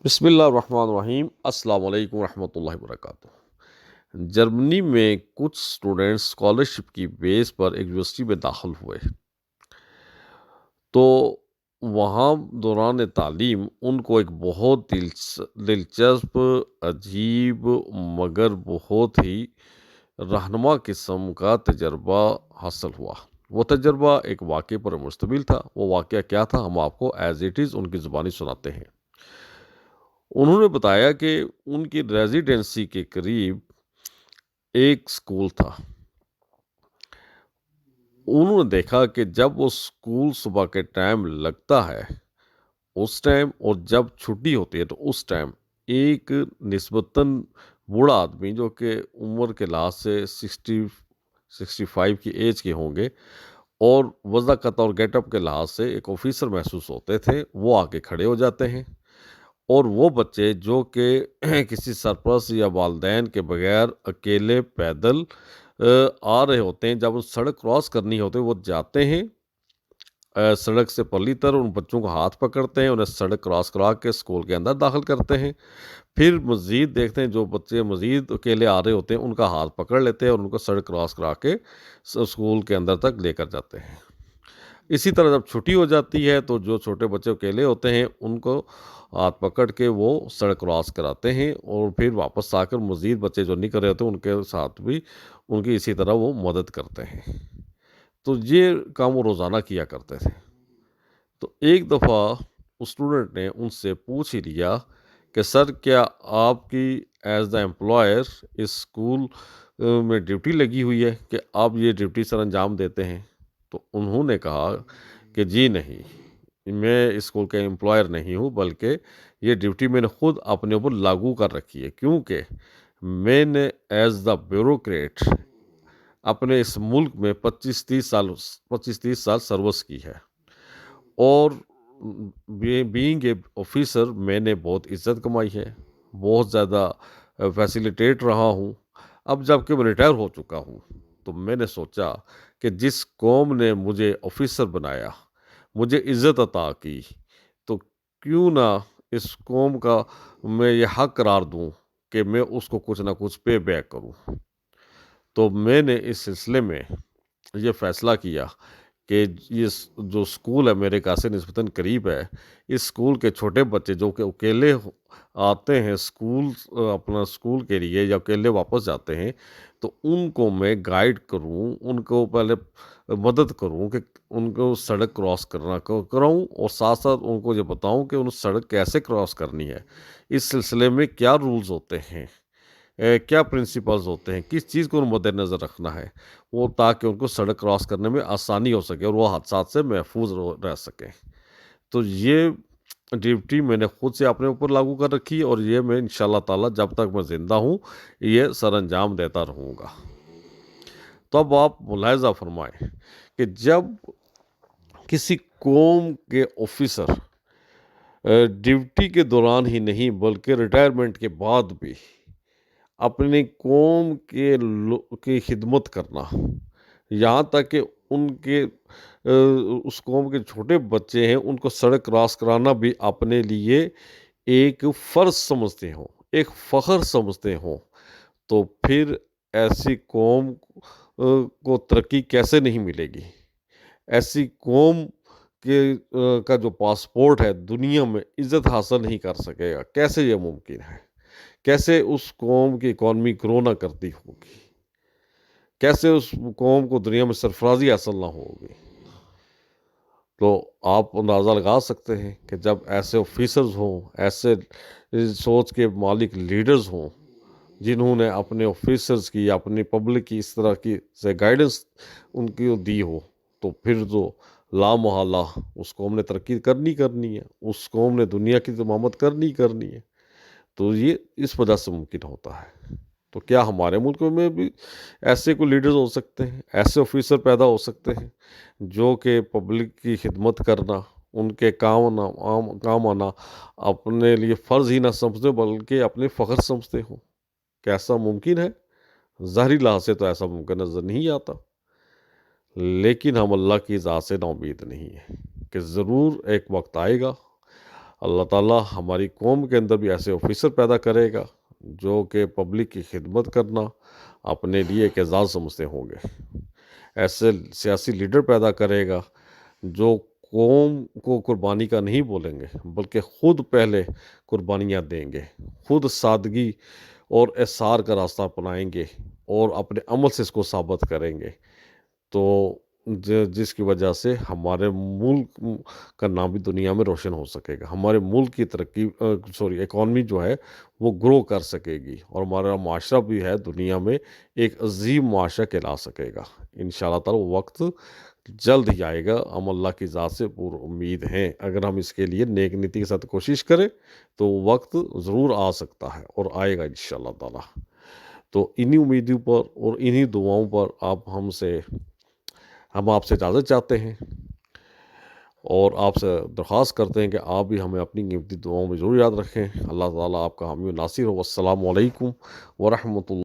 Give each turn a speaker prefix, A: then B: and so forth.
A: بسم اللہ الرحمن الرحیم۔ السلام علیکم ورحمۃ اللہ وبرکاتہ۔ جرمنی میں کچھ اسٹوڈنٹس اسکالرشپ کی بیس پر ایک یونیورسٹی میں داخل ہوئے، تو وہاں دوران تعلیم ان کو ایک بہت دلچسپ، عجیب مگر بہت ہی رہنما قسم کا تجربہ حاصل ہوا۔ وہ تجربہ ایک واقعے پر مشتمل تھا۔ وہ واقعہ کیا تھا، ہم آپ کو ایز اٹ از ان کی زبانی سناتے ہیں۔ انہوں نے بتایا کہ ان کی ریزیڈنسی کے قریب ایک اسکول تھا۔ انہوں نے دیکھا کہ جب وہ اسکول صبح کے ٹائم لگتا ہے اس ٹائم، اور جب چھٹی ہوتی ہے تو اس ٹائم، ایک نسبتاً بوڑھا آدمی جو کہ عمر کے لحاظ سے 65 کی ایج کے ہوں گے اور وضاقت اور گیٹ اپ کے لحاظ سے ایک آفیسر محسوس ہوتے تھے، وہ آ کے کھڑے ہو جاتے ہیں، اور وہ بچے جو کہ کسی سرپرست یا والدین کے بغیر اکیلے پیدل آ رہے ہوتے ہیں، جب وہ سڑک کراس کرنی ہوتے وہ جاتے ہیں سڑک سے پرلی طرف، ان بچوں کو ہاتھ پکڑتے ہیں، انہیں سڑک کراس کرا کے اسکول کے اندر داخل کرتے ہیں۔ پھر مزید دیکھتے ہیں جو بچے مزید اکیلے آ رہے ہوتے ہیں ان کا ہاتھ پکڑ لیتے ہیں اور ان کو سڑک کراس کرا کے اسکول کے اندر تک لے کر جاتے ہیں۔ اسی طرح جب چھٹی ہو جاتی ہے تو جو چھوٹے بچے اکیلے ہوتے ہیں ان کو ہاتھ پکڑ کے وہ سڑک کراس کراتے ہیں، اور پھر واپس آ کر مزید بچے جو نہیں کر رہے ہوتے ان کے ساتھ بھی ان کی اسی طرح وہ مدد کرتے ہیں۔ تو یہ کام وہ روزانہ کیا کرتے تھے۔ تو ایک دفعہ اسٹوڈنٹ نے ان سے پوچھ ہی لیا کہ سر، کیا آپ کی ایز دا امپلائر اس اسکول میں ڈیوٹی لگی ہوئی ہے کہ آپ یہ ڈیوٹی سر انجام دیتے ہیں؟ تو انہوں نے کہا کہ جی نہیں، میں اسکول کا امپلائر نہیں ہوں، بلکہ یہ ڈیوٹی میں نے خود اپنے اوپر لاگو کر رکھی ہے، کیونکہ میں نے ایز دا بیوروکریٹ اپنے اس ملک میں 25-30 سال سروس کی ہے، اور بینگ اے آفیسر میں نے بہت عزت کمائی ہے، بہت زیادہ فیسیلیٹیٹ رہا ہوں۔ اب جب کہ میں ریٹائر ہو چکا ہوں تو میں نے سوچا کہ جس قوم نے مجھے آفیسر بنایا، مجھے عزت عطا کی، تو کیوں نہ اس قوم کا میں یہ حق قرار دوں کہ میں اس کو کچھ نہ کچھ پے بیک کروں۔ تو میں نے اس سلسلے میں یہ فیصلہ کیا کہ یہ جو اسکول ہے میرے گھر سے نسبتاً قریب ہے، اس اسکول کے چھوٹے بچے جو کہ اکیلے آتے ہیں اپنا اسکول کے لیے یا اکیلے واپس جاتے ہیں، تو ان کو میں گائیڈ کروں، ان کو پہلے مدد کروں کہ ان کو سڑک کراس کرنا کراؤں، اور ساتھ ساتھ ان کو یہ بتاؤں کہ ان سڑک کیسے کراس کرنی ہے، اس سلسلے میں کیا رولز ہوتے ہیں، کیا پرنسپلز ہوتے ہیں، کس چیز کو مد نظر رکھنا ہے، وہ تاکہ ان کو سڑک کراس کرنے میں آسانی ہو سکے اور وہ حادثات سے محفوظ رہ سکیں۔ تو یہ ڈیوٹی میں نے خود سے اپنے اوپر لاگو کر رکھی ہے، اور یہ میں انشاءاللہ تعالیٰ جب تک میں زندہ ہوں یہ سر انجام دیتا رہوں گا۔ تو اب آپ ملاحظہ فرمائیں کہ جب کسی قوم کے آفیسر ڈیوٹی کے دوران ہی نہیں بلکہ ریٹائرمنٹ کے بعد بھی اپنی قوم کی خدمت کرنا، یہاں تک کہ ان کے اس قوم کے چھوٹے بچے ہیں ان کو سڑک کراس کرانا بھی اپنے لیے ایک فرض سمجھتے ہوں، ایک فخر سمجھتے ہوں، تو پھر ایسی قوم کو ترقی کیسے نہیں ملے گی؟ ایسی قوم کا جو پاسپورٹ ہے دنیا میں عزت حاصل نہیں کر سکے گا، کیسے یہ ممکن ہے؟ کیسے اس قوم کی اکانومی گرو نہ کرتی ہوگی؟ کیسے اس قوم کو دنیا میں سرفرازی حاصل نہ ہوگی؟ تو آپ اندازہ لگا سکتے ہیں کہ جب ایسے آفیسرز ہوں، ایسے سوچ کے مالک لیڈرز ہوں، جنہوں نے اپنے آفیسرز کی، اپنی پبلک کی اس طرح کی سے گائیڈنس ان کی دی ہو، تو پھر تو لا محالہ اس قوم نے ترقی کرنی ہے، اس قوم نے دنیا کی زمامت کرنی ہے۔ تو یہ اس وجہ سے ممکن ہوتا ہے۔ تو کیا ہمارے ملک میں بھی ایسے کوئی لیڈرز ہو سکتے ہیں، ایسے آفیسر پیدا ہو سکتے ہیں جو کہ پبلک کی خدمت کرنا، ان کے کام آنا اپنے لیے فرض ہی نہ سمجھتے بلکہ اپنے فخر سمجھتے ہوں؟ کیسا ممکن ہے؟ ظاہری لحاظ سے تو ایسا ممکن نظر نہیں آتا، لیکن ہم اللہ کی ذات سے نا امید نہیں ہے کہ ضرور ایک وقت آئے گا، اللہ تعالیٰ ہماری قوم کے اندر بھی ایسے آفیسر پیدا کرے گا جو کہ پبلک کی خدمت کرنا اپنے لیے ایک اعزاز سمجھتے ہوں گے۔ ایسے سیاسی لیڈر پیدا کرے گا جو قوم کو قربانی کا نہیں بولیں گے بلکہ خود پہلے قربانیاں دیں گے، خود سادگی اور احسار کا راستہ اپنائیں گے اور اپنے عمل سے اس کو ثابت کریں گے، تو جس کی وجہ سے ہمارے ملک کا نام بھی دنیا میں روشن ہو سکے گا، ہمارے ملک کی ترقی اکانومی جو ہے وہ گرو کر سکے گی اور ہمارا معاشرہ بھی ہے دنیا میں ایک عظیم معاشرہ کہلا سکے گا۔ انشاءاللہ تعالی وہ وقت جلد ہی آئے گا، ہم اللہ کی ذات سے پر امید ہیں۔ اگر ہم اس کے لیے نیک نیتی کے ساتھ کوشش کریں تو وقت ضرور آ سکتا ہے اور آئے گا انشاءاللہ تعالی۔ تو انہی امیدوں پر اور انہی دعاؤں پر ہم آپ سے اجازت چاہتے ہیں اور آپ سے درخواست کرتے ہیں کہ آپ بھی ہمیں اپنی قیمتی دعاؤں میں ضرور یاد رکھیں۔ اللہ تعالیٰ آپ کا حامی و ناصر ہو۔ السلام علیکم ورحمۃ اللہ۔